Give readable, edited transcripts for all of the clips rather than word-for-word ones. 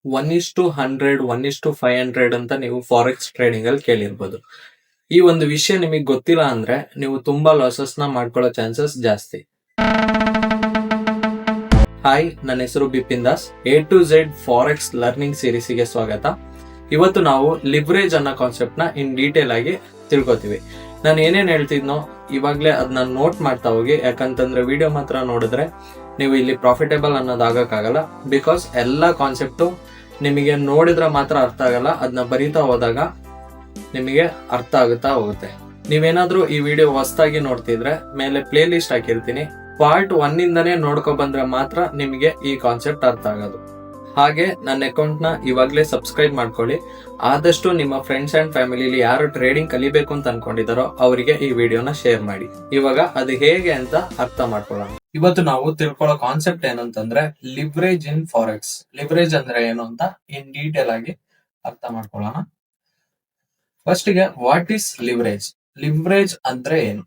1:100, 1:500 ಅಂತ ನೀವು forex trading ಅಲ್ಲಿ ಕೇಳಿರ್ಬೋದು. ಈ ಒಂದು ವಿಷಯ ನಿಮಗೆ ಗೊತ್ತಿಲ್ಲ ಅಂದ್ರೆ ನೀವು ತುಂಬಾ ಲಾಸಸ್ ನ ಮಾಡ್ಕೊಳ್ಳೋ ಚಾನ್ಸಸ್ ಜಾಸ್ತಿ. ಹಾಯ್, ನನ್ನ ಹೆಸರು Bipin Das. A to Z forex learning ಸೀರೀಸ್ಗೆ ಸ್ವಾಗತ. ಇವತ್ತು ನಾವು ಲಿವರೇಜ್ ಅನ್ನೋ ಕಾನ್ಸೆಪ್ಟ್ ನ ಇನ್ ಡೀಟೇಲ್ ಆಗಿ ತಿಳ್ಕೊತೀವಿ. ನಾನು ಏನೇನ್ ಹೇಳ್ತಿದ್ನೋ ಇವಾಗ್ಲೇ ಅದನ್ನ ನೋಟ್ ಮಾಡ್ತಾ ಹೋಗಿ, ಯಾಕಂತಂದ್ರೆ ವಿಡಿಯೋ ಮಾತ್ರ ನೋಡಿದ್ರೆ ನೀವು ಇಲ್ಲಿ ಪ್ರಾಫಿಟೇಬಲ್ ಅನ್ನೋದಾಗಕ್ಕಾಗಲ್ಲ. ಬಿಕಾಸ್ ಎಲ್ಲ ಕಾನ್ಸೆಪ್ಟು ನಿಮಗೆ ನೋಡಿದ್ರೆ ಮಾತ್ರ ಅರ್ಥ ಆಗಲ್ಲ, ಅದನ್ನ ಬರೀತಾ ಹೋದಾಗ ನಿಮಗೆ ಅರ್ಥ ಆಗುತ್ತಾ ಹೋಗುತ್ತೆ. ನೀವೇನಾದ್ರೂ ಈ ವಿಡಿಯೋ ಹೊಸದಾಗಿ ನೋಡ್ತಿದ್ರೆ ಮೇಲೆ ಪ್ಲೇ ಲಿಸ್ಟ್ ಹಾಕಿರ್ತೀನಿ, ಪಾರ್ಟ್ 1 ಇಂದನೇ ನೋಡ್ಕೊ ಬಂದ್ರೆ ಮಾತ್ರ ನಿಮಗೆ ಈ ಕಾನ್ಸೆಪ್ಟ್ ಅರ್ಥ ಆಗೋದು. ಹಾಗೆ ನನ್ನ ಅಕೌಂಟ್ ನ ಇವಾಗ್ಲೇ ಸಬ್ಸ್ಕ್ರೈಬ್ ಮಾಡ್ಕೊಳ್ಳಿ. ಆದಷ್ಟು ನಿಮ್ಮ ಫ್ರೆಂಡ್ಸ್ ಅಂಡ್ ಫ್ಯಾಮಿಲಿಲಿ ಯಾರು ಟ್ರೇಡಿಂಗ್ ಕಲಿಬೇಕು ಅಂತ ಅನ್ಕೊಂಡಿದಾರೋ ಅವರಿಗೆ ಈ ವಿಡಿಯೋನ ಶೇರ್ ಮಾಡಿ. ಇವಾಗ ಅದು ಹೇಗೆ ಅಂತ ಅರ್ಥ ಮಾಡ್ಕೊಳ್ಳೋಣ. ಇವತ್ತು ನಾವು ತಿಳ್ಕೊಳ್ಳೋ ಕಾನ್ಸೆಪ್ಟ್ ಏನಂತಂದ್ರೆ ಲಿವರೇಜ್ ಇನ್ ಫಾರೆಕ್ಸ್. ಲಿವರೇಜ್ ಅಂದ್ರೆ ಏನು ಅಂತ ಇನ್ ಡೀಟೇಲ್ ಆಗಿ ಅರ್ಥ ಮಾಡ್ಕೊಳ್ಳೋಣ. ಫಸ್ಟ್ ಗೆ ವಾಟ್ ಈಸ್ ಲಿವರೇಜ್? ಲಿವರೇಜ್ ಅಂದ್ರೆ ಏನು?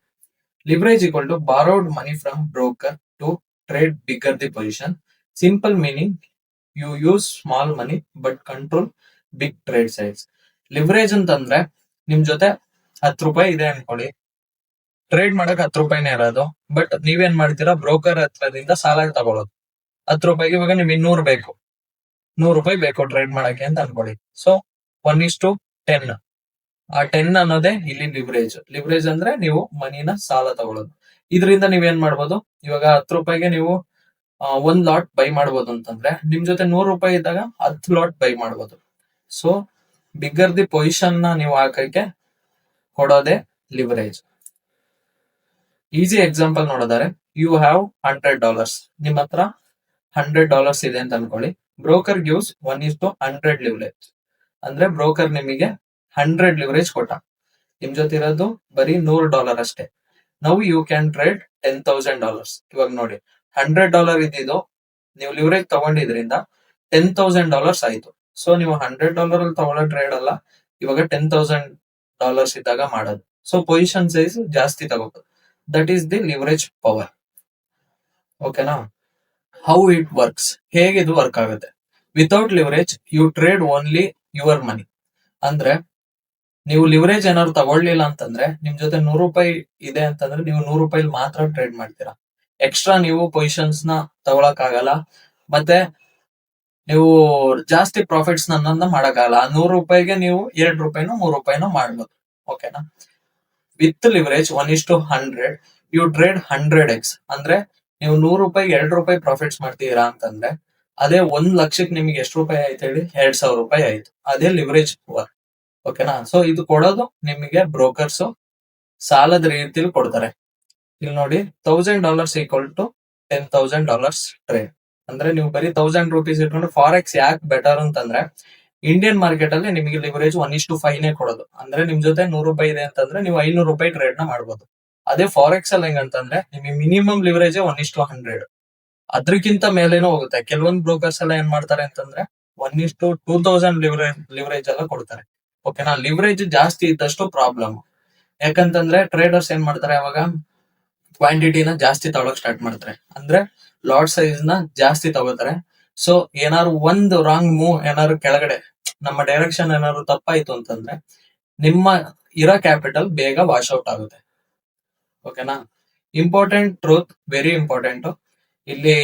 Leverage equal to borrowed money from broker to trade bigger the position. Simple meaning, you use small money but control big trade size. Leverage ಅಂತಂದ್ರೆ ನಿಮ್ ಜೊತೆ 10 ರೂಪಾಯಿ ಇದೆ ಅನ್ಕೊಳ್ಳಿ, ಟ್ರೇಡ್ ಮಾಡಕ್ 10 ರೂಪಾಯಿನೇ ಇರೋದು. ಬಟ್ ನೀವೇನ್ ಮಾಡ್ತೀರಾ, ಬ್ರೋಕರ್ ಹತ್ರದಿಂದ ಸಾಲ ತಗೊಳ್ಳೋದು 10 ರೂಪಾಯಿಗೆ. ಇವಾಗ ನಿಮ್ಗೆ 100 ರೂಪಾಯಿ ಬೇಕು ಟ್ರೇಡ್ ಮಾಡಕ್ಕೆ ಅಂತ ಅನ್ಕೊಳ್ಳಿ. ಸೊ 1:10. ಆ 10 ಅನ್ನೋದೇ ಇಲ್ಲಿ ಲಿವರೇಜ್. ಲಿವರೇಜ್ ಅಂದ್ರೆ ನೀವು ಮನಿನ ಸಾಲ ತಗೊಳ್ಳೋದು. ಇದರಿಂದ ನೀವೇನ್ ಮಾಡ್ಬೋದು, ಇವಾಗ 10 ರೂಪಾಯಿಗೆ ನೀವು 1 ಲಾಟ್ ಬೈ ಮಾಡ್ಬೋದು ಅಂತಂದ್ರೆ ನಿಮ್ ಜೊತೆ 100 ರೂಪಾಯಿ ಇದ್ದಾಗ 10 ಲಾಟ್ ಬೈ ಮಾಡ್ಬೋದು. ಸೊ ಬಿಗರ್ ದಿ ಪೊಸಿಷನ್ ನ ನೀವು ಹಾಕಕ್ಕೆ ಕೊಡೋದೇ ಲಿವರೇಜ್. ಈಸಿ ಎಕ್ಸಾಂಪಲ್ ನೋಡಿದರೆ, ಯು ಹ್ಯಾವ್ $100. ನಿಮ್ಮ ಹತ್ರ $100 ಇದೆ ಅಂತ ಅನ್ಕೊಳ್ಳಿ. Broker gives 1:100 leverage. ಅಂದ್ರೆ ಬ್ರೋಕರ್ ನಿಮಗೆ 100 ಲಿವರೇಜ್ ಕೊಟ್ಟ. ನಿಮ್ ಜೊತೆ ಇರೋದು ಬರೀ $100 ಅಷ್ಟೇ. ನಾವು ಯು ಕ್ಯಾನ್ ಟ್ರೇಡ್ $10,000. ಇವಾಗ ನೋಡಿ, $100 ಇದ್ದಿದ್ದು ನೀವು ಲಿವರೇಜ್ ತಗೊಂಡಿದ್ರಿಂದ $10,000 ಆಯ್ತು. ಸೊ ನೀವು $100 ಅಲ್ಲಿ ತಗೊಳ್ಳೋ ಟ್ರೇಡ್ ಅಲ್ಲ, ಇವಾಗ $10,000 ಇದ್ದಾಗ ಮಾಡೋದು. ಸೊ ಪೊಸಿಷನ್ ಸೈಜ್ ಜಾಸ್ತಿ ತಗೋಬಹುದು. That is the leverage power. ಓಕೆನಾ? ಹೌ ಇಟ್ ವರ್ಕ್ಸ್, ಹೇಗೆ ಇದು ವರ್ಕ್ ಆಗುತ್ತೆ? Without leverage you trade only your money. ಅಂದ್ರೆ ನೀವು ಲಿವರೇಜ್ ಏನಾದ್ರು ತಗೊಳ್ಳಿಲ್ಲ ಅಂತಂದ್ರೆ, ನಿಮ್ ಜೊತೆ 100 ರೂಪಾಯಿ ಇದೆ ಅಂತಂದ್ರೆ ನೀವು 100 ರೂಪಾಯಿ ಮಾತ್ರ ಟ್ರೇಡ್ ಮಾಡ್ತೀರಾ. ಎಕ್ಸ್ಟ್ರಾ ನೀವು ಪೊಸಿಷನ್ಸ್ ನ ತಗೊಳಕ್ ಆಗಲ್ಲ, ಮತ್ತೆ ನೀವು ಜಾಸ್ತಿ ಪ್ರಾಫಿಟ್ಸ್ ನನ್ನ ಮಾಡಕ್ಕಾಗಲ್ಲ. 100 ರೂಪಾಯಿಗೆ ನೀವು 2 ರೂಪಾಯಿನೋ 3 ರೂಪಾಯಿನೋ ಮಾಡ್ಬೋದು. ಓಕೆನಾ? With leverage 1:100 you trade 100x. ಅಂದ್ರೆ ನೀವು 100 ರೂಪಾಯಿಗೆ 2 ರೂಪಾಯಿ ಪ್ರಾಫಿಟ್ಸ್ ಮಾಡ್ತೀರಾ ಅಂತಂದ್ರೆ ಅದೇ 1 ಲಕ್ಷಕ್ಕೆ ನಿಮಗೆ ಎಷ್ಟು ರೂಪಾಯಿ ಆಯ್ತು ಹೇಳಿ? 2,000 ರೂಪಾಯಿ ಆಯ್ತು. ಅದೇ ಲಿವರೇಜ್ ಪವರ್. ಓಕೆನಾ? ಸೊ ಇದು ಕೊಡೋದು ನಿಮಗೆ ಬ್ರೋಕರ್ಸ್ ಸಾಲದ ರೀತಿಯಲ್ಲಿ ಕೊಡ್ತಾರೆ. ಇಲ್ಲಿ ನೋಡಿ, $1,000 ಈಕ್ವಲ್ ಟು $10,000 ಟ್ರೇಡ್. ಅಂದ್ರೆ ನೀವು ಬರೀ 1,000 ರೂಪೀಸ್ ಇಟ್ಕೊಂಡು ಫಾರೆಕ್ಸ್ ಯಾಕೆ ಬೆಟರ್ ಅಂತಂದ್ರೆ, ಇಂಡಿಯನ್ ಮಾರ್ಕೆಟ್ ಅಲ್ಲಿ ನಿಮಗೆ ಲಿವರೇಜ್ 1:5 ಕೊಡೋದು. ಅಂದ್ರೆ ನಿಮ್ ಜೊತೆ 100 ರೂಪಾಯಿ ಇದೆ ಅಂತಂದ್ರೆ ನೀವು 500 ರೂಪಾಯಿ ಟ್ರೇಡ್ ನ ಮಾಡ್ಬೋದು. ಅದೇ ಫಾರೆಕ್ಸ್ ಅಲ್ಲಿ ಹೆಂಗಂತಂದ್ರೆ ನಿಮಗೆ ಮಿನಿಮಮ್ ಲಿವರೇಜ್ 1:100. ಅದ್ರಕ್ಕಿಂತ ಮೇಲೇನೂ ಹೋಗುತ್ತೆ. ಕೆಲವೊಂದು ಬ್ರೋಕರ್ಸ್ ಎಲ್ಲ ಏನ್ ಮಾಡ್ತಾರೆ ಅಂತಂದ್ರೆ 1:2000 ಲಿವರೇಜ್ ಎಲ್ಲ ಕೊಡ್ತಾರೆ. ಓಕೆನಾ? ಲಿವರೇಜ್ ಜಾಸ್ತಿ ಇದ್ದಷ್ಟು ಪ್ರಾಬ್ಲಮ್. ಯಾಕಂತಂದ್ರೆ ಟ್ರೇಡರ್ಸ್ ಏನ್ ಮಾಡ್ತಾರೆ, ಅವಾಗ ಕ್ವಾಂಟಿಟಿನ ಜಾಸ್ತಿ ತಗೊಳಕ್ ಸ್ಟಾರ್ಟ್ ಮಾಡ್ತಾರೆ. ಅಂದ್ರೆ ಲಾಟ್ ಸೈಜ್ ನ ಜಾಸ್ತಿ ತಗೋತಾರೆ. ಸೊ ಏನಾದ್ರು ಒಂದು ರಾಂಗ್ ಮೂವ್, ಏನಾದ್ರು ಕೆಳಗಡೆ ನಮ್ಮ ಡೈರೆಕ್ಷನ್ ಏನಾದ್ರು ತಪ್ಪಾಯ್ತು ಅಂತಂದ್ರೆ ನಿಮ್ಮ ಇರೋ ಕ್ಯಾಪಿಟಲ್ ಬೇಗ ವಾಶ್ ಔಟ್ ಆಗುತ್ತೆ. ಓಕೆನಾ? Important truth, very important. ಇಲ್ಲಿ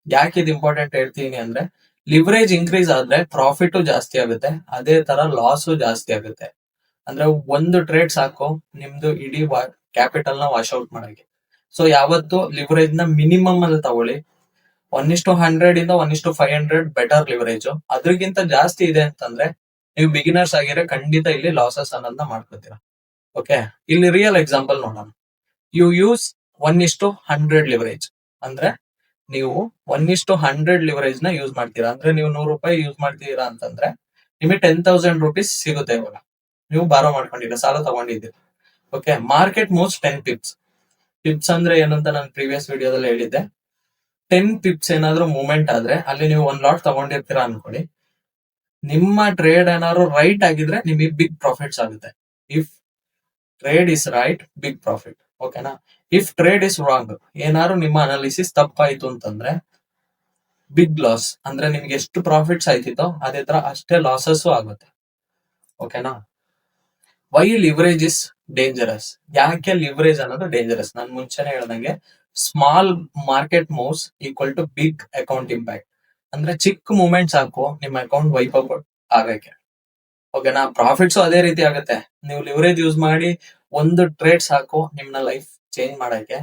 ಯಾಕೆ ಇದು ಇಂಪಾರ್ಟೆಂಟ್ ಹೇಳ್ತೀನಿ ಅಂದ್ರೆ, ಲಿವರೇಜ್ ಇನ್ಕ್ರೀಸ್ ಆದ್ರೆ ಪ್ರಾಫಿಟ್ ಜಾಸ್ತಿ ಆಗುತ್ತೆ, ಅದೇ ತರ ಲಾಸ್ ಜಾಸ್ತಿ ಆಗುತ್ತೆ. ಅಂದ್ರೆ ಒಂದು ಟ್ರೇಡ್ ಸಾಕು ನಿಮ್ದು ಇಡೀ ಕ್ಯಾಪಿಟಲ್ ನ ವಾಶ್ ಔಟ್ ಮಾಡಕ್ಕೆ. ಸೊ ಯಾವತ್ತು ಲಿವರೇಜ್ ನ ಮಿನಿಮಮ್ ಅಲ್ಲಿ ತಗೊಳ್ಳಿ. 1:100 ಇಂದ 1:500 ಬೆಟರ್ ಲಿವರೇಜ್. ಅದ್ರಗಿಂತ ಜಾಸ್ತಿ ಇದೆ ಅಂತಂದ್ರೆ ನೀವು ಬಿಗಿನರ್ಸ್ ಆಗಿದ್ರೆ ಖಂಡಿತ ಇಲ್ಲಿ ಲಾಸಸ್ ಅನ್ನೋದನ್ನ ಮಾಡ್ಕೊತೀರಾ. ಓಕೆ, ಇಲ್ಲಿ ರಿಯಲ್ ಎಕ್ಸಾಂಪಲ್ ನೋಡೋಣ. You use 1:100 leverage. ಅಂದ್ರೆ ನೀವು 1:100 ಲಿವರೇಜ್ ನ ಯೂಸ್ ಮಾಡ್ತೀರಾ. ಅಂದ್ರೆ ನೀವು 100 ರೂಪಾಯಿ ಯೂಸ್ ಮಾಡ್ತೀರಾ ಅಂತಂದ್ರೆ ನಿಮಗೆ 10,000 ರೂಪೀಸ್ ಸಿಗುತ್ತೆ. ಇವಾಗ ನೀವು ಬಾರೋ ಮಾಡ್ಕೊಂಡಿದ್ದೀರಾ, ಸಾಲ ತಗೊಂಡಿದ್ದೀರಾ. Okay, market moves 10 pips. Pips ಅಂದ್ರೆ ಏನು ಅಂತ ನಾನು ಪ್ರೀವಿಯಸ್ ವಿಡಿಯೋದಲ್ಲಿ ಹೇಳಿದ್ದೆ. 10 ಪಿಪ್ಸ್ ಏನಾದ್ರು ಮೂವ್ಮೆಂಟ್ ಆದ್ರೆ ಅಲ್ಲಿ ನೀವು 1 ಲಾಟ್ ತಗೊಂಡಿರ್ತೀರಾ ಅನ್ಕೊಳ್ಳಿ. ನಿಮ್ಮ ಟ್ರೇಡ್ ಏನಾದ್ರು ರೈಟ್ ಆಗಿದ್ರೆ ನಿಮಗೆ ಬಿಗ್ ಪ್ರಾಫಿಟ್ಸ್ ಆಗುತ್ತೆ. If trade is right, big profit. ಓಕೆನಾ? ಇಫ್ ಟ್ರೇಡ್ ಇಸ್ ರಾಂಗ್, ಏನಾದ್ರು ನಿಮ್ಮ ಅನಾಲಿಸಿಸ್ ತಪ್ಪಾಯ್ತು ಅಂತಂದ್ರೆ ಬಿಗ್ ಲಾಸ್ ಅಂದ್ರೆ ನಿಮ್ಗೆ ಎಷ್ಟು ಪ್ರಾಫಿಟ್ಸ್ ಆಯ್ತಿತ್ತೋ ಅದೇ ತರ ಅಷ್ಟೇ ಲಾಸಸ್ ಆಗುತ್ತೆ. ಓಕೆನಾ? Why leverage is dangerous? ಯಾಕೆ ಲಿವರೇಜ್ ಅನ್ನೋದು ಡೇಂಜರಸ್? ನಾನು ಮುಂಚೆನೆ ಹೇಳ್ದಂಗೆ small market moves equal to big account impact. ಅಂದ್ರೆ ಚಿಕ್ಕ ಮೂವ್ಮೆಂಟ್ಸ್ ಸಾಕು ನಿಮ್ ಅಕೌಂಟ್ ವೈಪ್ ಔಟ್ ಆಗಕ್ಕೆ. ಓಕೆನಾ? ಪ್ರಾಫಿಟ್ಸ್ ಅದೇ ರೀತಿ ಆಗುತ್ತೆ. ನೀವು ಲಿವರೇಜ್ ಯೂಸ್ ಮಾಡಿ ಒಂದು ಟ್ರೇಡ್ ಸಾಕು ನಿಮ್ನ ಲೈಫ್ ಚೇಂಜ್ ಮಾಡಕ್ಕೆ.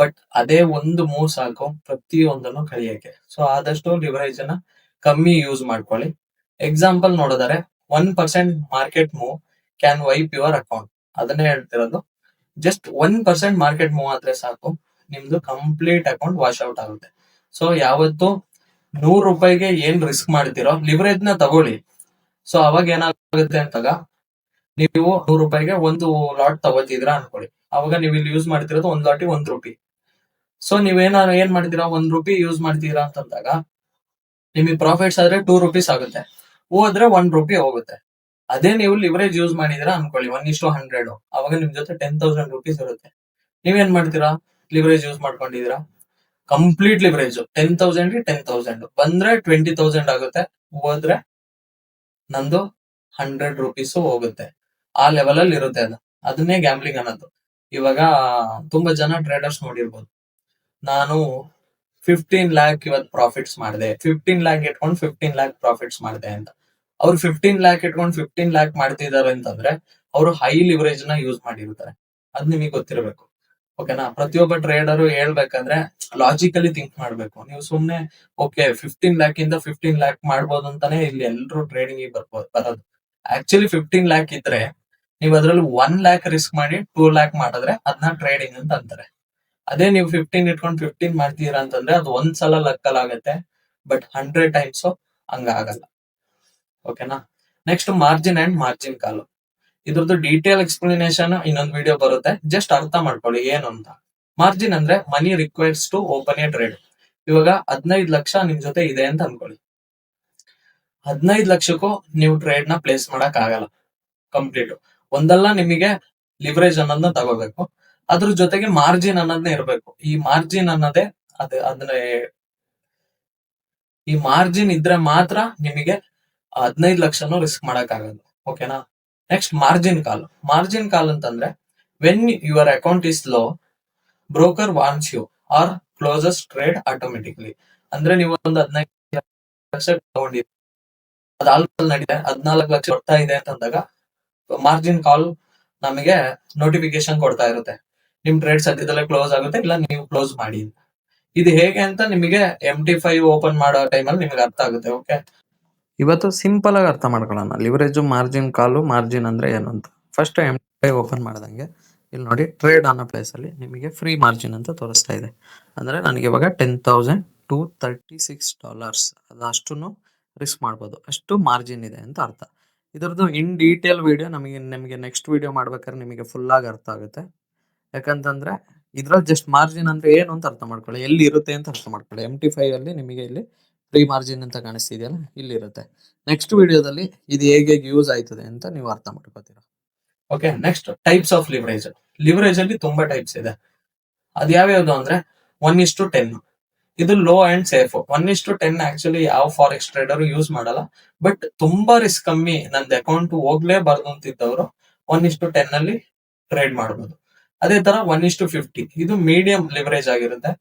ಬಟ್ ಅದೇ ಒಂದು ಮೂವ್ ಸಾಕು ಪ್ರತಿಯೊಂದನ್ನು ಕಳಿಯಕ್ಕೆ. ಸೊ ಆದಷ್ಟು ಲಿವರೇಜ್ ಅನ್ನ ಕಮ್ಮಿ ಯೂಸ್ ಮಾಡ್ಕೊಳ್ಳಿ. ಎಕ್ಸಾಂಪಲ್ ನೋಡಿದರೆ 1% market move can wipe your account. ಅದನ್ನೇ ಹೇಳ್ತಿರೋದು. ಜಸ್ಟ್ 1% ಮಾರ್ಕೆಟ್ ಮೂವ್ ಆದ್ರೆ ಸಾಕು ನಿಮ್ದು ಕಂಪ್ಲೀಟ್ ಅಕೌಂಟ್ ವಾಶ್ ಔಟ್ ಆಗುತ್ತೆ. ಸೊ ಯಾವತ್ತು ₹100 ಏನ್ ರಿಸ್ಕ್ ಮಾಡ್ತಿರೋ ಲಿವರೇಜ್ ನ ತಗೊಳ್ಳಿ. ಸೊ ಅವಾಗ ಏನಾಗುತ್ತೆ ಅಂತಾಗ ನೀವು ₹100 ಒಂದು ಲಾಟ್ ತಗೋತಿದ್ರ ಅನ್ಕೊಳ್ಳಿ. ಅವಾಗ ನೀವು ಇಲ್ಲಿ ಯೂಸ್ ಮಾಡ್ತಿರೋದು ಒಂದ್ ಲಾಟಿಗೆ ₹1. ಸೊ ನೀವೇನಾದ್ರು ಏನ್ ಮಾಡ್ತೀರಾ, ₹1 ಯೂಸ್ ಮಾಡ್ತೀರಾ ಅಂತಂದಾಗ ನಿಮಗೆ ಪ್ರಾಫಿಟ್ಸ್ ಆದ್ರೆ ₹2 ಆಗುತ್ತೆ, ಹೋದ್ರೆ ₹1 ಹೋಗುತ್ತೆ. ಅದೇ ನೀವು ಲಿವರೇಜ್ ಯೂಸ್ ಮಾಡಿದಿರಾ ಅನ್ಕೊಳ್ಳಿ 1:100, ಅವಾಗ ನಿಮ್ ಜೊತೆ ₹10,000 ಇರುತ್ತೆ. ನೀವೇನ್ ಮಾಡ್ತೀರಾ, ಲಿವರೇಜ್ ಯೂಸ್ ಮಾಡ್ಕೊಂಡಿದೀರಾ, ಕಂಪ್ಲೀಟ್ ಲಿವರೇಜ್ 10,000 ಗೆ 10,000 ಬಂದ್ರೆ 20,000 ಆಗುತ್ತೆ, ಹೋದ್ರೆ ನಂದು ₹100 ಹೋಗುತ್ತೆ. ಆ ಲೆವೆಲ್ ಅಲ್ಲಿ ಇರುತ್ತೆ ಅದು. ಅದನ್ನೇ ಗ್ಯಾಂಬ್ಲಿಂಗ್ ಅನ್ನೋದು. ಇವಾಗ ತುಂಬಾ ಜನ ಟ್ರೇಡರ್ಸ್ ನೋಡಿರ್ಬೋದು, ನಾನು 15 ಲ್ಯಾಕ್ ಇವತ್ತು ಪ್ರಾಫಿಟ್ಸ್ ಮಾಡಿದೆ, 15 ಲ್ಯಾಕ್ ಇಟ್ಕೊಂಡು 15 ಲ್ಯಾಕ್ ಪ್ರಾಫಿಟ್ಸ್ ಮಾಡಿದೆ ಅಂತ. ಅವ್ರು 15 ಲ್ಯಾಕ್ ಇಟ್ಕೊಂಡು 15 ಲ್ಯಾಕ್ ಮಾಡ್ತಿದ್ದಾರೆ ಅಂತಂದ್ರೆ ಅವರು ಹೈ ಲಿವರೇಜ್ ನ ಯೂಸ್ ಮಾಡಿರ್ತಾರೆ. ಅದ್ ನಿಮಗೆ ಗೊತ್ತಿರಬೇಕು. ಓಕೆನಾ? ಪ್ರತಿಯೊಬ್ಬ ಟ್ರೇಡರ್ ಹೇಳ್ಬೇಕಂದ್ರೆ ಲಾಜಿಕಲಿ ಥಿಂಕ್ ಮಾಡ್ಬೇಕು. ನೀವು ಸುಮ್ನೆ ಓಕೆ 15 ಲ್ಯಾಕ್ ಇಂದ 15 ಲ್ಯಾಕ್ ಮಾಡ್ಬೋದು ಅಂತಾನೆ ಇಲ್ಲಿ ಎಲ್ಲರೂ ಟ್ರೇಡಿಂಗ್ ಬರೋದು. ಆಕ್ಚುಲಿ 15 ಲ್ಯಾಕ್ ಇದ್ರೆ ನೀವು ಅದ್ರಲ್ಲಿ 1 ಲ್ಯಾಕ್ ರಿಸ್ಕ್ ಮಾಡಿ 2 ಲ್ಯಾಕ್ ಮಾಡಿದ್ರೆ ಅದನ್ನ ಟ್ರೇಡಿಂಗ್ ಅಂತ ಅಂತಾರೆ. ಅದೇ ನೀವು 15 ಇಟ್ಕೊಂಡು 15 ಮಾಡ್ತೀರಾ ಅಂತಂದ್ರೆ ಅದು ಒಂದ್ಸಲ ಲಕ್ಕಲ್ ಆಗತ್ತೆ, ಬಟ್ 100 ಟೈಮ್ಸ್ ಹಂಗ ಆಗಲ್ಲ. ಓಕೆನಾ? Next margin and margin call. ಇದ್ರದ್ದು ಡೀಟೇಲ್ ಎಕ್ಸ್ಪ್ಲನೇಷನ್ ಇನ್ನೊಂದು ವಿಡಿಯೋ ಬರುತ್ತೆ, ಜಸ್ಟ್ ಅರ್ಥ ಮಾಡ್ಕೊಳ್ಳಿ ಏನು ಅಂತ. ಮಾರ್ಜಿನ್ ಅಂದ್ರೆ money requires to open a trade. ಇವಾಗ 15 ಲಕ್ಷ ನಿಮ್ ಜೊತೆ ಇದೆ ಅಂತ ಅನ್ಕೊಳ್ಳಿ. 15 ಲಕ್ಷಕ್ಕೂ ನೀವು ಟ್ರೇಡ್ ನ ಪ್ಲೇಸ್ ಮಾಡಕ್ ಆಗಲ್ಲ ಕಂಪ್ಲೀಟ್. ಒಂದಲ್ಲ ನಿಮಗೆ ಲಿವರೇಜ್ ಅನ್ನೋದನ್ನ ತಗೋಬೇಕು, ಅದ್ರ ಜೊತೆಗೆ ಮಾರ್ಜಿನ್ ಅನ್ನೋದನ್ನೇ ಇರಬೇಕು. ಈ ಮಾರ್ಜಿನ್ ಅನ್ನೋದೇ ಈ ಮಾರ್ಜಿನ್ ಇದ್ರೆ ಮಾತ್ರ ನಿಮಗೆ 15 ಲಕ್ಷನೂ ರಿಸ್ಕ್ ಮಾಡಕ್ ಆಗಲ್ಲ. ಓಕೆನಾ? Next margin call. Margin call ಅಂತಂದ್ರೆ when your account is low, broker warns you or closes trade automatically. ಅಂದ್ರೆ ನೀವು ಒಂದು 15 ಲಕ್ಷ ತಗೊಂಡಿದ್ದೀರಿ, ಅದಾದ್ಮೇಲೆ ನಡೀತೆ 14 ಲಕ್ಷ ಬರ್ತಾ ಇದೆ ಅಂತಂದಾಗ ಮಾರ್ಜಿನ್ ಕಾಲ್ ನಮಗೆ ನೋಟಿಫಿಕೇಶನ್ ಕೊಡ್ತಾ ಇರುತ್ತೆ, ನಿಮ್ ಟ್ರೇಡ್ ಸದ್ಯದಲ್ಲೇ ಕ್ಲೋಸ್ ಆಗುತ್ತೆ, ಇಲ್ಲ ನೀವು ಕ್ಲೋಸ್ ಮಾಡಿ. ಇದು ಹೇಗೆ ಅಂತ ನಿಮಗೆ MT5 ಓಪನ್ ಮಾಡೋ ಟೈಮಲ್ಲಿ ನಿಮಗೆ ಅರ್ಥ ಆಗುತ್ತೆ. ಓಕೆ, ಇವತ್ತು ಸಿಂಪಲ್ ಆಗಿ ಅರ್ಥ ಮಾಡ್ಕೊಳ್ಳೋಣ. ಲಿವರೇಜ್, ಮಾರ್ಜಿನ್ ಕಾಲು, ಮಾರ್ಜಿನ್ ಅಂದ್ರೆ ಏನು ಅಂತ. ಫಸ್ಟ್ MT5 ಓಪನ್ ಮಾಡ್ದಂಗೆ ಇಲ್ಲಿ ನೋಡಿ, ಟ್ರೇಡ್ ಅನ್ನೋ ಪ್ಲೇಸ್ ಅಲ್ಲಿ ನಿಮಗೆ ಫ್ರೀ ಮಾರ್ಜಿನ್ ಅಂತ ತೋರಿಸ್ತಾ ಇದೆ. ಅಂದ್ರೆ ನನಗೆ ಇವಾಗ $10,236 ಅದಷ್ಟು ರಿಸ್ಕ್ ಮಾಡ್ಬೋದು, ಅಷ್ಟು ಮಾರ್ಜಿನ್ ಇದೆ ಅಂತ ಅರ್ಥ. ಇದರದ್ದು ಇನ್ ಡೀಟೇಲ್ ವಿಡಿಯೋ ನಿಮಗೆ ನೆಕ್ಸ್ಟ್ ವಿಡಿಯೋ ಮಾಡ್ಬೇಕಾದ್ರೆ ನಿಮಗೆ ಫುಲ್ ಆಗಿ ಅರ್ಥ ಆಗುತ್ತೆ. ಯಾಕಂತಂದ್ರೆ ಇದ್ರಲ್ಲಿ ಜಸ್ಟ್ ಮಾರ್ಜಿನ್ ಅಂದ್ರೆ ಏನು ಅಂತ ಅರ್ಥ ಮಾಡ್ಕೊಳ್ಳಿ, ಎಲ್ಲಿ ಇರುತ್ತೆ ಅಂತ ಅರ್ಥ ಮಾಡ್ಕೊಳ್ಳಿ. MT5 ಅಲ್ಲಿ ನಿಮಗೆ ಇಲ್ಲಿ ಫ್ರೀ ಮಾರ್ಜಿನ್ ಅಂತ ಕಾಣಿಸ್ತಿದೆಯಲ್ಲ, ಇಲ್ಲಿ ಇರುತ್ತೆ. ನೆಕ್ಸ್ಟ್ ವಿಡಿಯೋದಲ್ಲಿ ಇದು ಹೇಗೆ ಯೂಸ್ ಆಯ್ತದೆ ಅಂತ ನೀವು ಅರ್ಥ ಮಾಡ್ಕೋತೀರಾ. Okay, next types of leverage. Leverage ಅಲ್ಲಿ ತುಂಬಾ ಟೈಪ್ಸ್ ಇದೆ. ಅದು ಯಾವ್ಯಾವ್ದು ಅಂದ್ರೆ 1:10. ಇದು ಲೋ ಅಂಡ್ ಸೇಫ್. 1:10 ಆಕ್ಚುಲಿ ಯಾವ ಫಾರೆಕ್ಸ್ ಟ್ರೇಡರ್ ಯೂಸ್ ಮಾಡಲ್ಲ, ಬಟ್ ತುಂಬಾ ರಿಸ್ಕ್ ಕಮ್ಮಿ, ನಂದು ಅಕೌಂಟ್ ಹೋಗ್ಲೇಬಾರ್ದು ಅಂತಿದ್ದವರು 1:10 ಅಲ್ಲಿ ಟ್ರೇಡ್ ಮಾಡಬಹುದು. ಅದೇ ತರ 1:50 ಇದು ಮೀಡಿಯಂ ಲಿವರೇಜ್ ಆಗಿರುತ್ತೆ.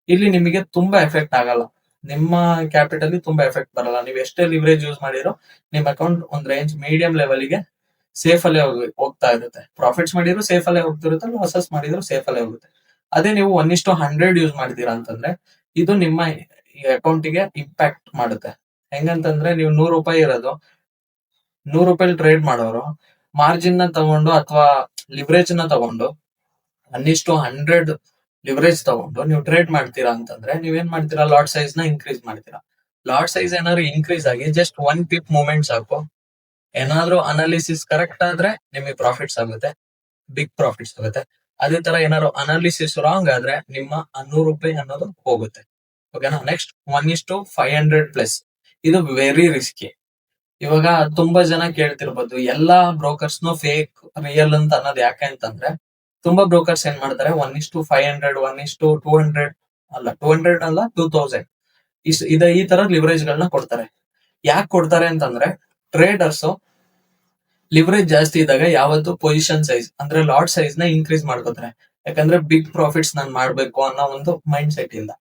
ಇಲ್ಲಿ ನಿಮಗೆ ತುಂಬಾ ಎಫೆಕ್ಟ್ ಆಗಲ್ಲ, ನಿಮ್ಮ ಕ್ಯಾಪಿಟಲ್ ತುಂಬಾ ಎಫೆಕ್ಟ್ ಬರಲ್ಲ. ನೀವು ಎಷ್ಟೇ ಲಿವರೇಜ್ ಯೂಸ್ ಮಾಡಿರೋ ನಿಮ್ಮ ಅಕೌಂಟ್ ಒಂದ್ ರೇಂಜ್ ಮೀಡಿಯಂ ಲೆವೆಲ್ಗೆ ಸೇಫ್ ಅಲ್ಲೇ ಹೋಗ್ತಾ ಇರುತ್ತೆ. ಪ್ರಾಫಿಟ್ಸ್ ಮಾಡಿದ್ರು ಸೇಫ್ ಅಲ್ಲೇ ಹೋಗ್ತಿರುತ್ತೆ, ಲಾಸಸ್ ಮಾಡಿದ್ರು ಸೇಫ್ ಅಲ್ಲೇ ಹೋಗುತ್ತೆ. ಅದೇ ನೀವು 1:100 ಯೂಸ್ ಮಾಡ್ತೀರಾ ಅಂತಂದ್ರೆ ಇದು ನಿಮ್ಮ ಅಕೌಂಟಿಗೆ ಇಂಪ್ಯಾಕ್ಟ್ ಮಾಡುತ್ತೆ. ಹೆಂಗಂತಂದ್ರೆ ನೀವು ₹100 ಇರೋದು, ₹100 ಟ್ರೇಡ್ ಮಾಡೋರು ಮಾರ್ಜಿನ್ ನ ತಗೊಂಡು ಅಥವಾ ಲಿವರೇಜ್ ನ ತಗೊಂಡು 1:100 ಲಿವರೇಜ್ ತಗೊಂಡು ನೀವು ಟ್ರೇಡ್ ಮಾಡ್ತೀರಾ ಅಂತಂದ್ರೆ ನೀವೇನ್ ಮಾಡ್ತೀರಾ, ಲಾಟ್ ಸೈಜ್ ನ ಇನ್ಕ್ರೀಸ್ ಮಾಡ್ತೀರಾ. ಲಾಟ್ ಸೈಜ್ ಏನಾದ್ರು ಇನ್ಕ್ರೀಸ್ ಆಗಿ ಜಸ್ಟ್ 1 ಪಿಪ್ ಮೂವ್ಮೆಂಟ್ ಸಾಕು, ಏನಾದ್ರೂ ಅನಾಲಿಸಿಸ್ ಕರೆಕ್ಟ್ ಆದ್ರೆ ನಿಮಗೆ ಪ್ರಾಫಿಟ್ಸ್ ಆಗುತ್ತೆ, ಬಿಗ್ ಪ್ರಾಫಿಟ್ಸ್ ಆಗುತ್ತೆ. ಅದೇ ತರ ಏನಾದ್ರು ಅನಾಲಿಸಿಸ್ ರಾಂಗ್ ಆದ್ರೆ ನಿಮ್ಮ ₹100 ಅನ್ನೋದು ಹೋಗುತ್ತೆ. ಓಕೆನಾ? Next 1:500 plus. ಇದು ವೆರಿ ರಿಸ್ಕಿ. ಇವಾಗ ತುಂಬಾ ಜನ ಕೇಳ್ತಿರ್ಬೋದು, ಎಲ್ಲಾ ಬ್ರೋಕರ್ಸ್ ಫೇಕ್ ರಿಯಲ್ ಅಂತ ಅನ್ನೋದು ಯಾಕೆ ಅಂತಂದ್ರೆ, ತುಂಬಾ ಬ್ರೋಕರ್ಸ್ ಏನ್ ಮಾಡ್ತಾರೆ 1:500, 1:200 ಅಲ್ಲ 200 ಅಲ್ಲ 2000 ಈ ತರ ಲಿವರೇಜ್ ಗಳನ್ನ ಕೊಡ್ತಾರೆ. ಯಾಕೆ ಕೊಡ್ತಾರೆ ಅಂತಂದ್ರೆ ಟ್ರೇಡರ್ಸ್ ಲಿವರೇಜ್ ಜಾಸ್ತಿ ಇದ್ದಾಗ ಯಾವತ್ತು ಪೊಸಿಷನ್ ಸೈಜ್ ಅಂದ್ರೆ ಲಾಟ್ ಸೈಜ್ ನ ಇನ್ಕ್ರೀಸ್ ಮಾಡ್ಕೋತಾರೆ. ಯಾಕಂದ್ರೆ ಬಿಗ್ ಪ್ರಾಫಿಟ್ಸ್ ನಾನ್ ಮಾಡ್ಬೇಕು ಅನ್ನೋ ಒಂದು ಮೈಂಡ್ ಸೆಟ್ ಇಂದ.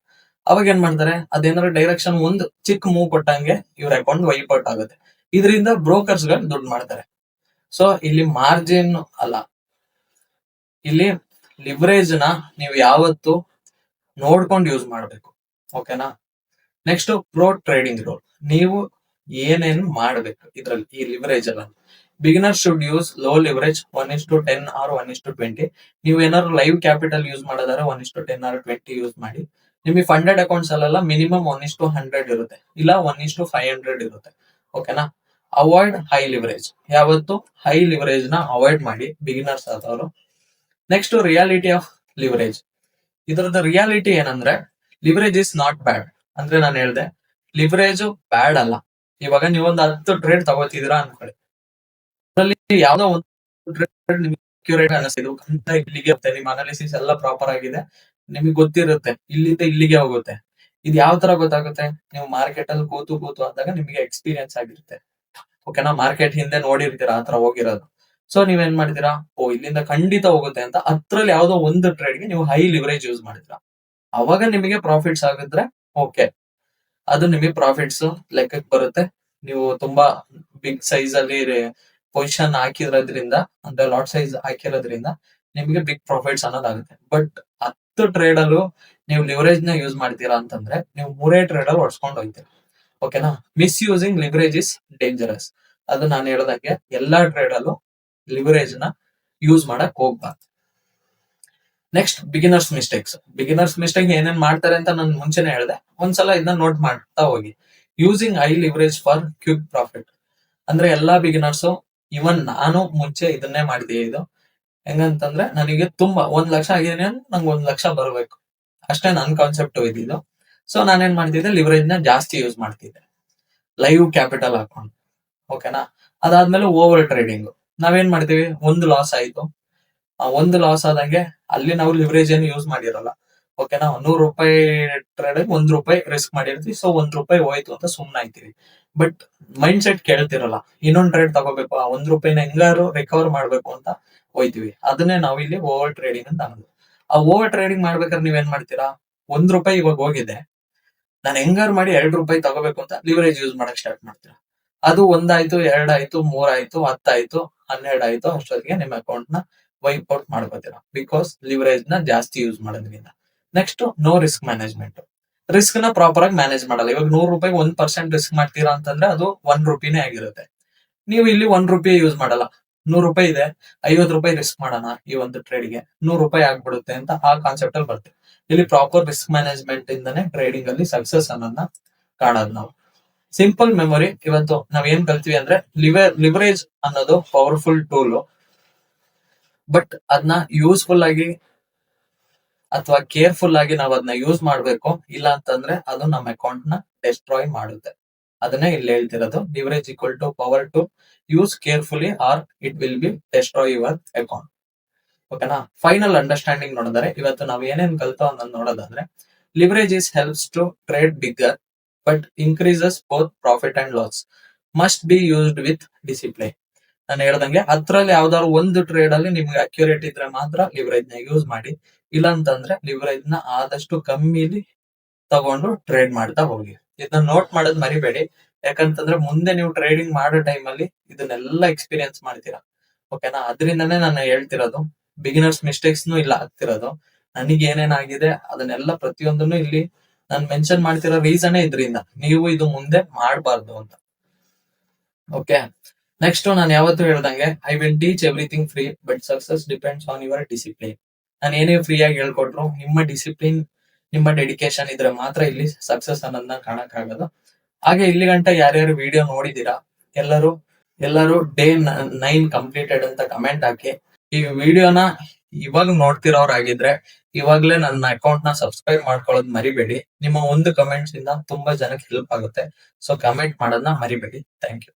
ಅವಾಗ ಏನ್ ಮಾಡ್ತಾರೆ, ಅದೇನಾದ್ರು ಡೈರೆಕ್ಷನ್ ಒಂದು ಚಿಕ್ಕ ಮೂವ್ ಕೊಟ್ಟಂಗೆ ಇವ್ರ ಅಕೌಂಟ್ ವೈಪ್ ಔಟ್ ಆಗುತ್ತೆ. ಇದರಿಂದ ಬ್ರೋಕರ್ಸ್ ಗಳು ದುಡ್ಡು ಮಾಡ್ತಾರೆ. ಸೊ ಇಲ್ಲಿ ಮಾರ್ಜಿನ್ ಅಲ್ಲ, ಇಲ್ಲಿ ಲಿವರೇಜ್ ನ ನೀವು ಯಾವತ್ತು ನೋಡ್ಕೊಂಡು ಯೂಸ್ ಮಾಡ್ಬೇಕು. ಓಕೆನಾ. Next pro trading rule. ನೀವು ಏನೇನು ಮಾಡ್ಬೇಕು ಇದ್ರಲ್ಲಿ ಈ ಲಿವರೇಜ್ ಅಲ್ಲ. Beginner should use low leverage 1:10 or 1:20. ನೀವು ಏನಾದ್ರು ಲೈವ್ ಕ್ಯಾಪಿಟಲ್ ಯೂಸ್ ಮಾಡೋದಾದ್ರೆ 1:10 ಆರ್ 20 ಯೂಸ್ ಮಾಡಿ. ನಿಮಗೆ ಫಂಡೆಡ್ ಅಕೌಂಟ್ಸ್ ಅಲ್ಲೆಲ್ಲ ಮಿನಿಮಮ್ 1:100 ಇರುತ್ತೆ, ಇಲ್ಲ 1:500 ಇರುತ್ತೆ. ಓಕೆನಾ. Avoid high leverage. ಯಾವತ್ತು ಹೈ ಲಿವರೇಜ್ ನ ಅವಾಯ್ಡ್ ಮಾಡಿ ಬಿಗಿನರ್ಸ್ ಆದವರು. Next reality of leverage. ಇದರದ ರಿಯಾಲಿಟಿ ಏನಂದ್ರೆ ಲಿವರೇಜ್ ಇಸ್ ನಾಟ್ ಬ್ಯಾಡ್. ಅಂದ್ರೆ ನಾನು ಹೇಳ್ದೆ ಲಿವರೇಜ್ ಬ್ಯಾಡ್ ಅಲ್ಲ. ಇವಾಗ ನೀವೊಂದು 10 ಟ್ರೇಡ್ ತಗೋತಿದ್ದೀರಾ ಅನ್ಕೊಳ್ಳಿ, ಅದರಲ್ಲಿ ಯಾವ್ದೋ ಒಂದು ಟ್ರೇಡ್ ನಿಮ್ಗೆ ಅಕ್ಯುರೇಟ್ ಅನಿಸ್ತಿದ್ದು ಅಂತ ಇಲ್ಲಿಗೆ ಹೋಗುತ್ತೆ, ನಿಮ್ಮ ಅನಾಲಿಸಿಸ್ ಎಲ್ಲ ಪ್ರಾಪರ್ ಆಗಿದೆ, ನಿಮಗೆ ಗೊತ್ತಿರುತ್ತೆ ಇಲ್ಲಿಂದ ಇಲ್ಲಿಗೆ ಹೋಗುತ್ತೆ. ಇದು ಯಾವ ತರ ಗೊತ್ತಾಗುತ್ತೆ, ನೀವು ಮಾರ್ಕೆಟ್ ಅಲ್ಲಿ ಕೂತು ಆದಾಗ ನಿಮಗೆ ಎಕ್ಸ್ಪೀರಿಯನ್ಸ್ ಆಗಿರುತ್ತೆ. ಓಕೆನಾ. ಮಾರ್ಕೆಟ್ ಹಿಂದೆ ನೋಡಿರ್ತೀರಾ ಆತರ ಹೋಗಿರೋದು. ಸೊ ನೀವೇನ್ ಮಾಡ್ತೀರಾ, ಇಲ್ಲಿಂದ ಖಂಡಿತ ಹೋಗುತ್ತೆ ಅಂತ ಅದ್ರಲ್ಲಿ ಯಾವ್ದೋ ಒಂದು ಟ್ರೇಡ್ಗೆ ನೀವು ಹೈ ಲಿವರೇಜ್ ಯೂಸ್ ಮಾಡಿದ್ರಾ, ಅವಾಗ ನಿಮಗೆ ಪ್ರಾಫಿಟ್ಸ್ ಆಗಿದ್ರೆ ಓಕೆ, ಅದು ನಿಮಗೆ ಪ್ರಾಫಿಟ್ಸ್ ಲೆಕ್ಕಕ್ಕೆ ಬರುತ್ತೆ. ನೀವು ತುಂಬಾ ಬಿಗ್ ಸೈಜ್ ಅಲ್ಲಿ ಪೊಸಿಷನ್ ಹಾಕಿರೋದ್ರಿಂದ, ಅಂದ್ರೆ ಲಾಟ್ ಸೈಜ್ ಹಾಕಿರೋದ್ರಿಂದ ನಿಮಗೆ ಬಿಗ್ ಪ್ರಾಫಿಟ್ಸ್ ಅನ್ನೋದಾಗುತ್ತೆ. ಬಟ್ 10 ಟ್ರೇಡ್ ಅಲ್ಲೂ ನೀವು ಲಿವರೇಜ್ ನ ಯೂಸ್ ಮಾಡ್ತೀರಾ ಅಂತಂದ್ರೆ ನೀವು 3 ಟ್ರೇಡ್ ಅಲ್ಲಿ ಹೊಡ್ಸ್ಕೊಂಡು ಹೋಗ್ತೀರಾ. ಓಕೆನಾ. Miss using leverage is dangerous. ಅದು ನಾನು ಹೇಳೋದಂಗೆ ಎಲ್ಲಾ ಟ್ರೇಡ್ ಅಲ್ಲೂ ಲಿವರೇಜ್ ನ ಯೂಸ್ ಮಾಡಕ್ ಹೋಗ್ಬಾರ್ದು. Next beginners mistakes. Beginners mistake ಏನೇನ್ ಮಾಡ್ತಾರೆ ಅಂತ ನಾನು ಮುಂಚೆನೆ ಹೇಳಿದೆ, ಒಂದ್ಸಲ ಇದನ್ನ ನೋಟ್ ಮಾಡ್ತಾ ಹೋಗಿ. Using high leverage for quick profit. ಅಂದ್ರೆ ಎಲ್ಲಾ ಬಿಗಿನರ್ಸ್, ಇವನ್ ನಾನು ಮುಂಚೆ ಇದನ್ನೇ ಮಾಡಿದೆ. ಇದು ಹೆಂಗಂತಂದ್ರೆ ನನಗೆ ತುಂಬಾ 1 ಲಕ್ಷ ಆಗಿದೆ, ನಂಗೆ 1 ಲಕ್ಷ ಬರಬೇಕು ಅಷ್ಟೇ ನನ್ ಕಾನ್ಸೆಪ್ಟ್ ಇದ್ದಿದ್ದು. ಸೊ ನಾನೇನ್ ಮಾಡ್ತಿದ್ದೆ, ಲಿವರೇಜ್ ನ ಜಾಸ್ತಿ ಯೂಸ್ ಮಾಡ್ತಿದ್ದೆ ಲೈವ್ ಕ್ಯಾಪಿಟಲ್ ಹಾಕೊಂಡು. ಓಕೆನಾ. ಅದಾದ್ಮೇಲೆ ಓವರ್ ಟ್ರೇಡಿಂಗ್. ನಾವೇನ್ ಮಾಡ್ತೀವಿ, ಒಂದು ಲಾಸ್ ಆಯ್ತು, ಒಂದು ಲಾಸ್ ಆದಂಗೆ ಅಲ್ಲಿ ನಾವು ಲಿವರೇಜ್ ಏನು ಯೂಸ್ ಮಾಡಿರಲ್ಲ. ಓಕೆನಾ. 100 ರೂಪಾಯಿ ಟ್ರೇಡ್ ₹1 ರಿಸ್ಕ್ ಮಾಡಿರ್ತೀವಿ. ಸೊ ₹1 ಹೋಯ್ತು ಅಂತ ಸುಮ್ನೆ ಆಯ್ತೀವಿ. ಬಟ್ ಮೈಂಡ್ ಸೆಟ್ ಕೇಳ್ತಿರಲ್ಲ, ಇನ್ನೊಂದು ಟ್ರೇಡ್ ತಗೋಬೇಕು, ಆ ₹1 ಹೆಂಗಾರು ರಿಕವರ್ ಮಾಡ್ಬೇಕು ಅಂತ ಹೋಯ್ತಿವಿ. ಅದನ್ನೇ ನಾವು ಇಲ್ಲಿ ಓವರ್ ಟ್ರೇಡಿಂಗ್ ಅಂತ ಅನ್ನೋದು. ಆ ಓವರ್ ಟ್ರೇಡಿಂಗ್ ಮಾಡ್ಬೇಕಾದ್ರೆ ನೀವೇನ್ ಮಾಡ್ತೀರಾ, ₹1 ಇವಾಗ ಹೋಗಿದೆ, ನಾನು ಹೆಂಗಾರು ಮಾಡಿ ₹2 ತಗೋಬೇಕು ಅಂತ ಲಿವರೇಜ್ ಯೂಸ್ ಮಾಡಕ್ ಸ್ಟಾರ್ಟ್ ಮಾಡ್ತೀರಾ. ಅದು 1 ಆಯ್ತು, 2 ಆಯ್ತು, 3 ಆಯ್ತು, 10 ಆಯ್ತು, 12 ಆಯ್ತು, ಅಷ್ಟೊತ್ತಿಗೆ ನಿಮ್ಮ ಅಕೌಂಟ್ ನ ವೈಪ್ ಔಟ್ ಮಾಡ್ಕೋತೀರಾ. ಬಿಕಾಸ್ ಲಿವರೇಜ್ ನ ಜಾಸ್ತಿ ಯೂಸ್ ಮಾಡೋದ್ರಿಂದ. Next no risk management. Risk ನ ಪ್ರಾಪರ್ ಆಗಿ ಮ್ಯಾನೇಜ್ ಮಾಡಲ್ಲ. ಇವಾಗ ₹100 1% ರಿಸ್ಕ್ ಮಾಡ್ತೀರಾ ಅಂತಂದ್ರೆ ಅದು ₹1 ಆಗಿರುತ್ತೆ. ನೀವು ಇಲ್ಲಿ ₹1 ಯೂಸ್ ಮಾಡಲ್ಲ, ₹100 ಇದೆ, ₹50 ರಿಸ್ಕ್ ಮಾಡೋಣ ಈ ಒಂದು ಟ್ರೇಡ್ಗೆ, ₹100 ಆಗ್ಬಿಡುತ್ತೆ ಅಂತ ಆ ಕಾನ್ಸೆಪ್ಟ್ ಅಲ್ಲಿ ಬರ್ತೇವೆ. ಇಲ್ಲಿ ಪ್ರಾಪರ್ ರಿಸ್ಕ್ ಮ್ಯಾನೇಜ್ಮೆಂಟ್ ಇಂದಾನೆ ಟ್ರೇಡಿಂಗ್ ಅಲ್ಲಿ ಸಕ್ಸಸ್ ಅನ್ನೋದನ್ನ ಕಾಣೋದು ನಾವು. Simple memory. ಇವತ್ತು ನಾವ್ ಏನ್ ಕಲ್ತೀವಿ ಅಂದ್ರೆ ಲಿವರೇಜ್ ಅನ್ನೋದು ಪವರ್ಫುಲ್ ಟೂಲ್, ಬಟ್ ಅದನ್ನ ಯೂಸ್ಫುಲ್ ಆಗಿ ಅಥವಾ ಕೇರ್ಫುಲ್ ಆಗಿ ನಾವ್ ಅದನ್ನ ಯೂಸ್ ಮಾಡ್ಬೇಕು. ಇಲ್ಲ ಅಂತಂದ್ರೆ ಅದು ನಮ್ಮ ಅಕೌಂಟ್ ನ ಡೆಸ್ಟ್ರಾಯ್ ಮಾಡುತ್ತೆ. ಅದನ್ನೇ ಇಲ್ಲಿ ಹೇಳ್ತಿರೋದು, leverage equal to power to use carefully or it will be destroy your account. ಓಕೆನಾ. ಫೈನಲ್ ಅಂಡರ್ಸ್ಟ್ಯಾಂಡಿಂಗ್ ನೋಡಿದ್ರೆ ಇವತ್ತು ನಾವ್ ಏನೇನ್ ಕಲ್ತೋ ಅನ್ನೋದು ನೋಡೋದಾದ್ರೆ, leverage is helps to trade bigger but increases both profit and loss. Must be used with discipline. ನಾನು ಹೇಳ್ದಂಗೆ ಅದ್ರಲ್ಲಿ ಯಾವ್ದಾದ್ರು ಒಂದು ಟ್ರೇಡ್ ಅಲ್ಲಿ ನಿಮ್ಗೆ ಅಕ್ಯುರೇಟ್ ಇದ್ರೆ ಮಾತ್ರ ಲಿವರೇಜ್ ನ ಯೂಸ್ ಮಾಡಿ. ಇಲ್ಲ ಅಂತಂದ್ರೆ ಲಿವರೇಜ್ ನ ಆದಷ್ಟು ಕಮ್ಮಿಲಿ ತಗೊಂಡು ಟ್ರೇಡ್ ಮಾಡ್ತಾ ಹೋಗಿ. ಇದನ್ನ ನೋಟ್ ಮಾಡೋದ್ ಮರಿಬೇಡಿ, ಯಾಕಂತಂದ್ರೆ ಮುಂದೆ ನೀವು ಟ್ರೇಡಿಂಗ್ ಮಾಡೋ ಟೈಮ್ ಅಲ್ಲಿ ಇದನ್ನೆಲ್ಲ ಎಕ್ಸ್ಪೀರಿಯನ್ಸ್ ಮಾಡ್ತೀರಾ. ಓಕೆನಾ. ಅದರಿಂದನೇ ನಾನು ಹೇಳ್ತಿರೋದು, ಬಿಗಿನರ್ಸ್ ಮಿಸ್ಟೇಕ್ಸ್ ಇಲ್ಲ ಆಗ್ತಿರೋದು. ನನಗೆ ಏನೇನಾಗಿದೆ ಅದನ್ನೆಲ್ಲ ಪ್ರತಿಯೊಂದನ್ನು ಇಲ್ಲಿ ನಾನು ಮೆನ್ಷನ್ ಮಾಡ್ತಿರೋ ರೀಸನ್ ಇದರಿಂದ, ನೀವು ಇದು ಮುಂದೆ ಮಾಡಬಾರ್ದು ಅಂತ. ಓಕೆ. ನೆಕ್ಸ್ಟ್ ನಾನು ಯಾವತ್ತೂ ಹೇಳ್ದಂಗೆ, I will teach everything free but success depends on your discipline. ನಾನು ಏನೇ ಫ್ರೀ ಆಗಿ ಹೇಳ್ಕೊಟ್ರು ನಿಮ್ಮ ಡಿಸಿಪ್ಲಿನ್, ನಿಮ್ಮ ಡೆಡಿಕೇಶನ್ ಇದ್ರೆ ಮಾತ್ರ ಇಲ್ಲಿ ಸಕ್ಸಸ್ ಅನ್ನೋದನ್ನ ಕಾಣಕ್ ಆಗೋದು. ಹಾಗೆ ಇಲ್ಲಿ ಗಂಟ ಯಾರ್ಯಾರು ವಿಡಿಯೋ ನೋಡಿದೀರಾ ಎಲ್ಲರೂ ಡೇ 9 ಕಂಪ್ಲೀಟೆಡ್ ಅಂತ ಕಮೆಂಟ್ ಹಾಕಿ. ಈ ವಿಡಿಯೋನ ಇವಾಗ ನೋಡ್ತಿರೋರಾಗಿದ್ರೆ ಇವಾಗ್ಲೇ ನನ್ನ ಅಕೌಂಟ್ ನ ಸಬ್ಸ್ಕ್ರೈಬ್ ಮಾಡ್ಕೊಳ್ಳೋದು ಮರಿಬೇಡಿ. ನಿಮ್ಮ ಒಂದು ಕಮೆಂಟ್ಸ್ ಇಂದ ತುಂಬಾ ಜನಕ್ಕೆ ಹೆಲ್ಪ್ ಆಗುತ್ತೆ. ಸೊ ಕಮೆಂಟ್ ಮಾಡೋದನ್ನ ಮರಿಬೇಡಿ. Thank you.